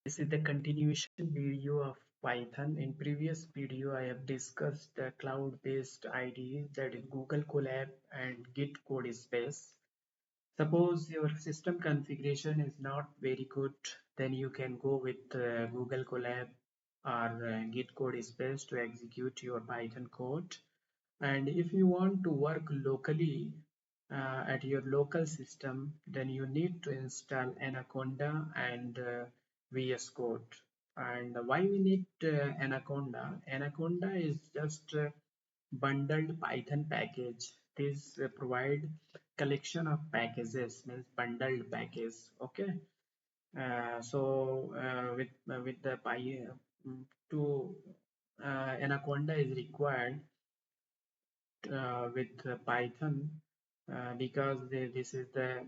This is the continuation video of Python. In previous video, I have discussed the cloud-based IDE, that is Google Colab and Git code space. Suppose your system configuration is not very good, then you can go with Google Colab or Git code space to execute your Python code. And if you want to work locally at your local system, then you need to install Anaconda and VS Code. And why we need Anaconda? Anaconda is just a bundled Python package. This provide collection of packages, means bundled package. Okay. With the to Anaconda is required with Python because this is the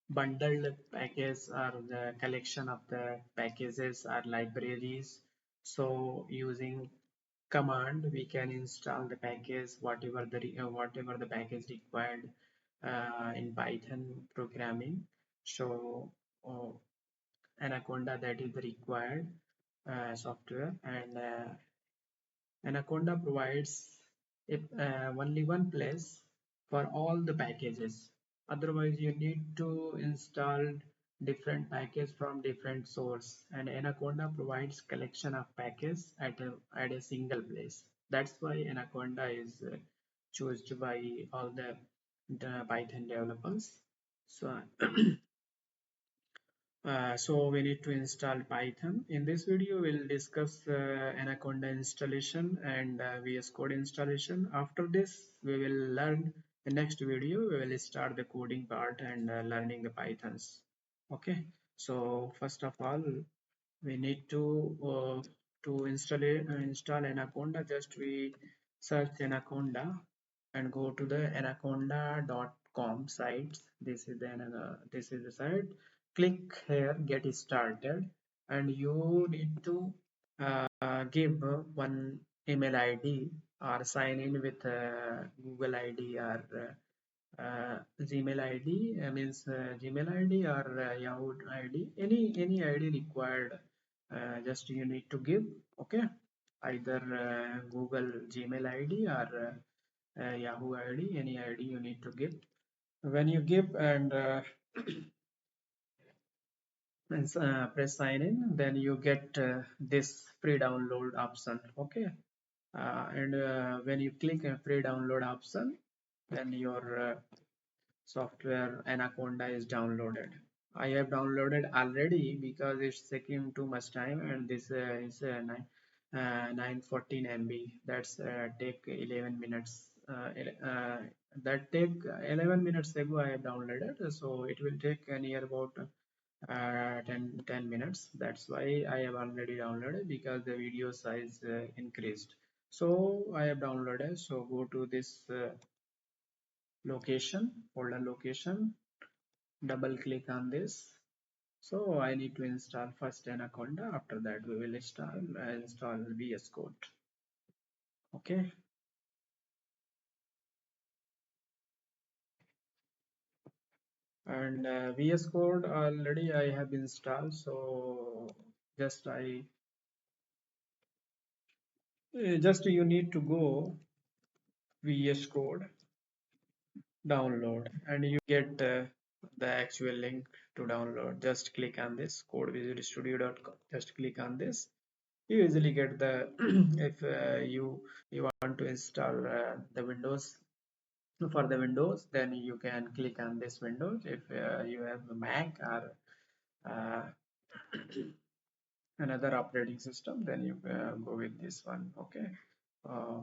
bundled package or the collection of the packages or libraries. So using command we can install the package whatever the package required in Python programming. So Anaconda, that is the required software, and Anaconda provides only one place for all the packages. Otherwise, you need to install different package from different source. And Anaconda provides collection of packages at a single place. That's why Anaconda is chosen by all the Python developers. So so we need to install Python. In this video, we'll discuss Anaconda installation and VS Code installation. After this, we will learn the next video. We will start the coding part and learning the Pythons. Okay. So first of all, we need to install Anaconda. Just we search Anaconda and go to the anaconda.com site. This is the site. Click here, get started, and you need to give one email ID or sign in with Google ID or Gmail ID, means Gmail ID or Yahoo ID, any ID required. Just you need to give. Okay, either Google Gmail ID or Yahoo ID, any ID you need to give. When you give and press sign in, then you get this free download option. Okay, and when you click a free download option, then your software Anaconda is downloaded. I have downloaded already because it's taking too much time, and this is 914 MB. That's take 11 minutes. That take 11 minutes ago I have downloaded, so it will take near about 10 minutes. That's why I have already downloaded, because the video size increased. So I have downloaded. So go to this location, folder location, double click on this. So I need to install first Anaconda. After that we will install VS Code. Okay. And VS Code already I have installed. So just you need to go VS Code download, and you get the actual link to download. Just click on this codevisualstudio.com. Just click on this. You easily get the if you want to install the Windows. For the Windows, then you can click on this Windows. If you have a Mac or uh, another operating system, then you go with this one. Okay,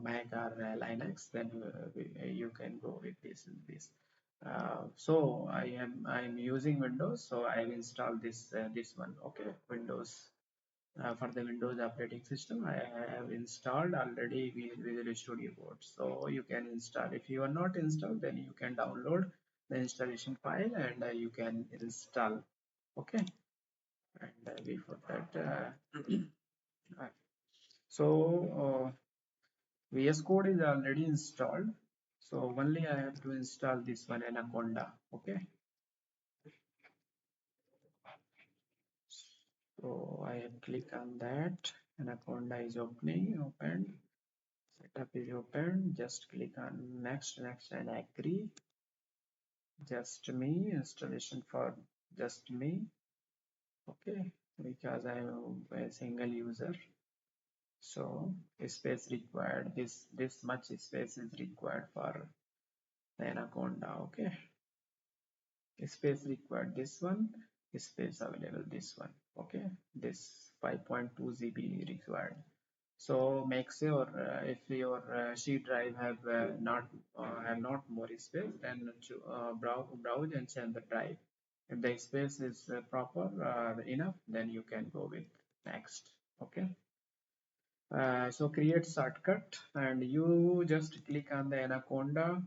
Mac or Linux, then you can go with this. So I'm using Windows, so I've installed this one. Okay, Windows. For the Windows operating system, I have installed already Visual Studio Code. So you can install. If you are not installed, then you can download the installation file and you can install. Okay, and before that, uh, so VS Code is already installed. So only I have to install this one, Anaconda. Okay, So I have click on that. Anaconda is opened. Setup is open. Just click on next, and agree. Just me, installation for just me. Okay, because I am a single user. So space required. This much space is required for the Anaconda. Okay, space required this one, space available this one. Okay, this 5.2 GB required. So make sure if your C drive have not more space, then browse and change the drive. If the space is proper enough, then you can go with next. Okay. So create shortcut and you just click on the Anaconda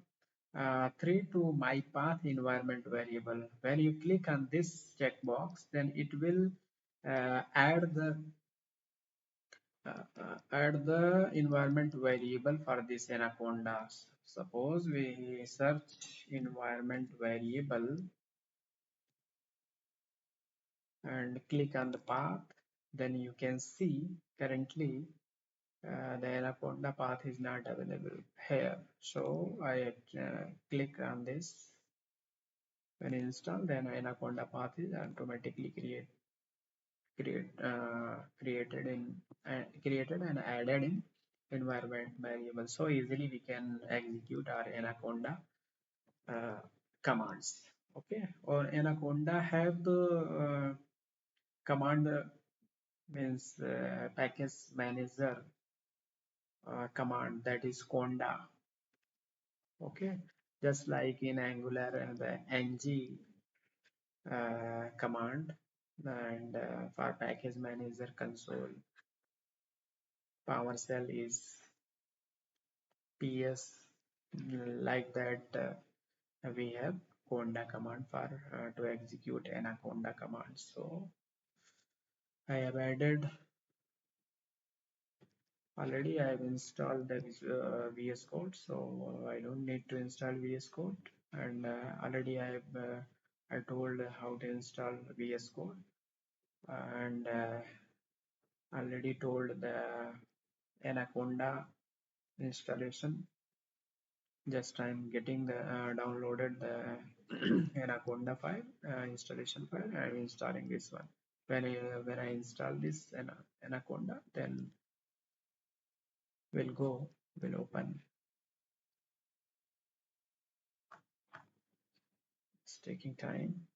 3 to my path environment variable. When you click on this checkbox, then it will add the environment variable for this Anaconda. Suppose we search environment variable and click on the path, then you can see currently the Anaconda path is not available here. So I click on this. When install, then Anaconda path is automatically created and added in environment variable. So easily we can execute our Anaconda uh, commands. Okay, or Anaconda have the command means package manager command, that is conda. Okay, just like in Angular and the ng command, and for package manager console, PowerShell is ps. Like that we have conda command for to execute Anaconda command. So I have added, already I have installed the VS Code, so I don't need to install VS Code. And already I told how to install VS Code, and already told the Anaconda installation. Just I'm getting the downloaded the Anaconda file, installation file. I'm installing this one. When I install this Anaconda, then will open. It's taking time.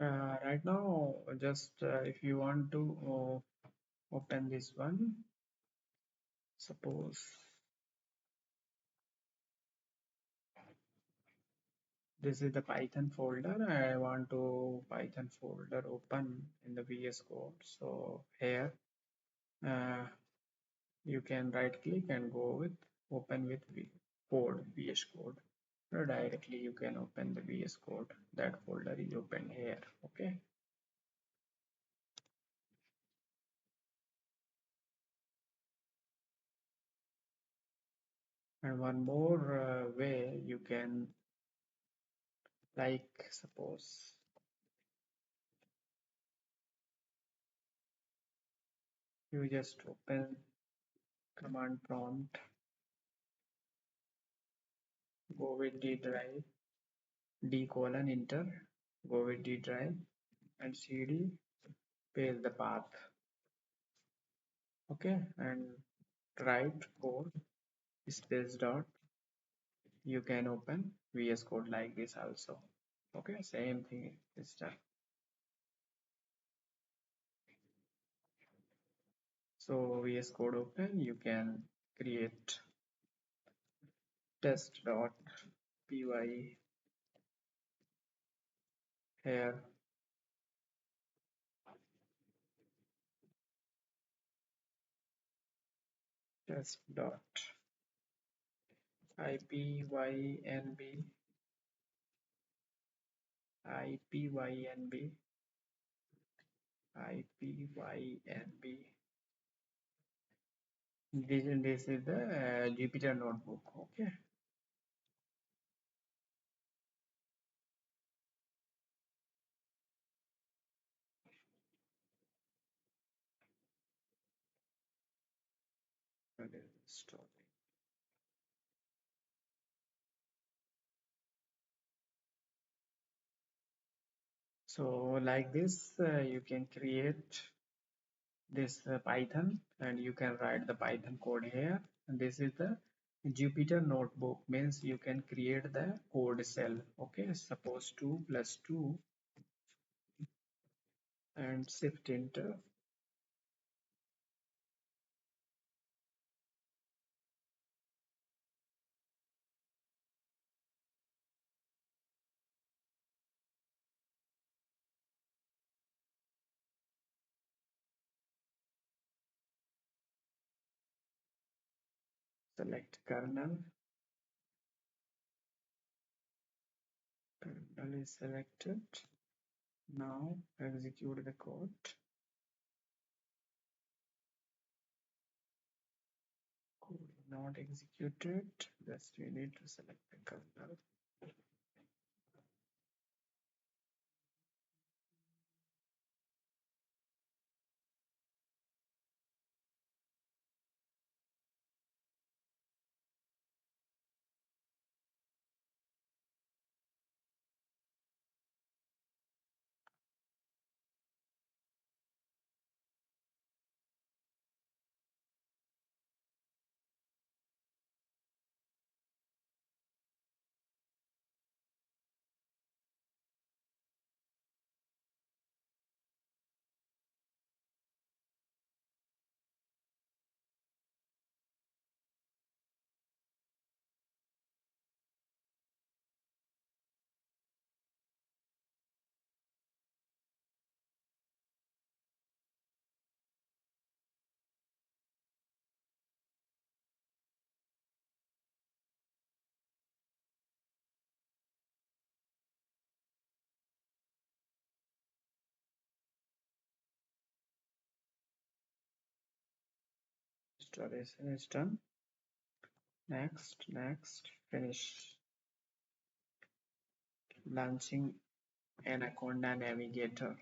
Right now, just if you want to open this one, suppose this is the Python folder. I want to Python folder open in the VS Code. So here uh, you can right click and go with open with code, VS Code. Or directly you can open the VS Code. That folder is open here. Okay. And one more way you can, like suppose you just open command prompt go with D drive, D colon enter, go with D drive and CD, paste the path. Okay, and write code space dot. You can open VS Code like this also. Okay, same thing this time. So VS Code open, you can create test.py here, test.ipynb, ipynb, ipynb. This is the Jupyter notebook. Okay, and it is storing. So like this, you can create this Python and you can write the Python code here. And this is the Jupyter notebook, means you can create the code cell. Okay, suppose 2 plus 2 and shift enter. Select kernel. Kernel is selected. Now execute the code. Code not executed. Just we need to select the kernel. Installation is done. Next, finish. Launching Anaconda Navigator.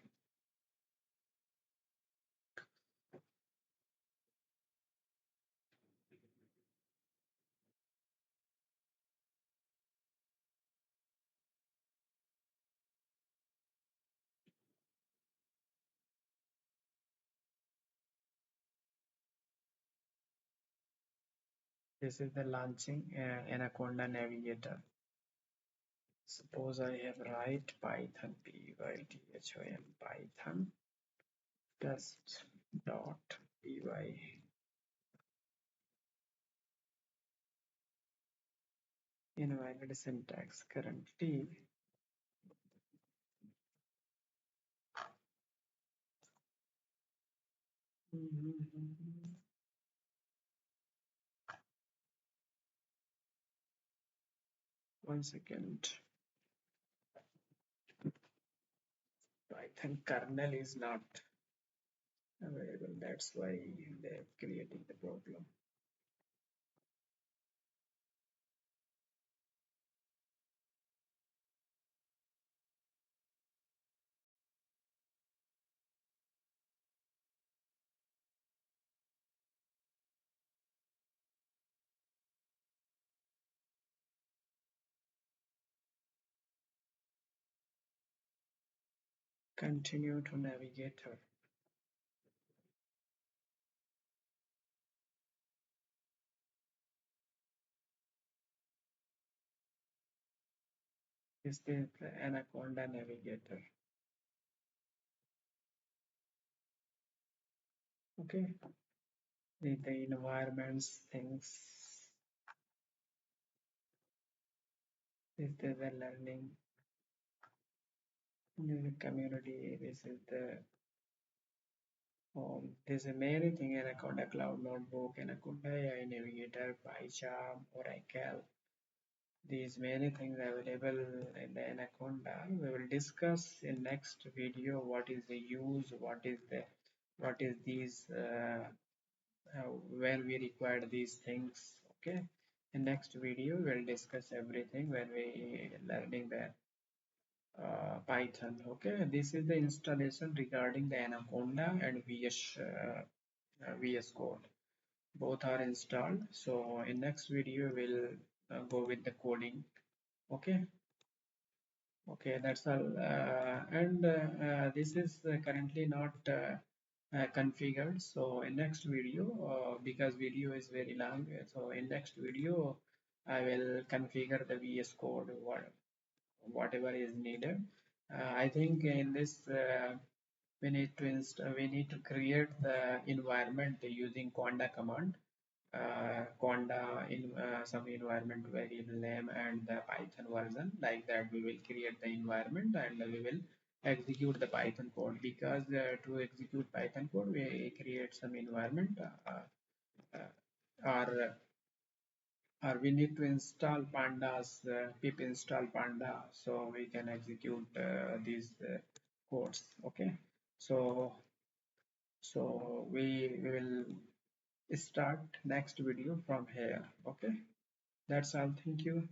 This is the launching Anaconda Navigator. Suppose I have write Python python Python test dot py. Invalid syntax currently. One second. Python kernel is not available. That's why they are creating the problem. Continue to navigator. This is the Anaconda navigator. Okay, the environments things. This is the learning. This is the community. This is the home. There's a many thing Anaconda Cloud Notebook, Anaconda AI Navigator, PyCharm, Oracle. These many things available in the Anaconda. We will discuss in next video what is the use, what is these where we require these things. Okay, in next video we'll discuss everything when we learning the Python. Okay, this is the installation regarding the Anaconda and VS Code. Both are installed. So in next video we'll go with the coding. Okay. Okay, that's all. And this is currently not configured. So in next video, because video is very long, so in next video, I will configure the VS Code, whatever is needed. I think in this we need to create the environment using conda command. Conda in some environment variable name and the Python version. Like that we will create the environment and we will execute the Python code. Because to execute Python code we create some environment, uh, or we need to install pandas, pip install panda, so we can execute these codes. Okay, so we will start next video from here. Okay, that's all. Thank you.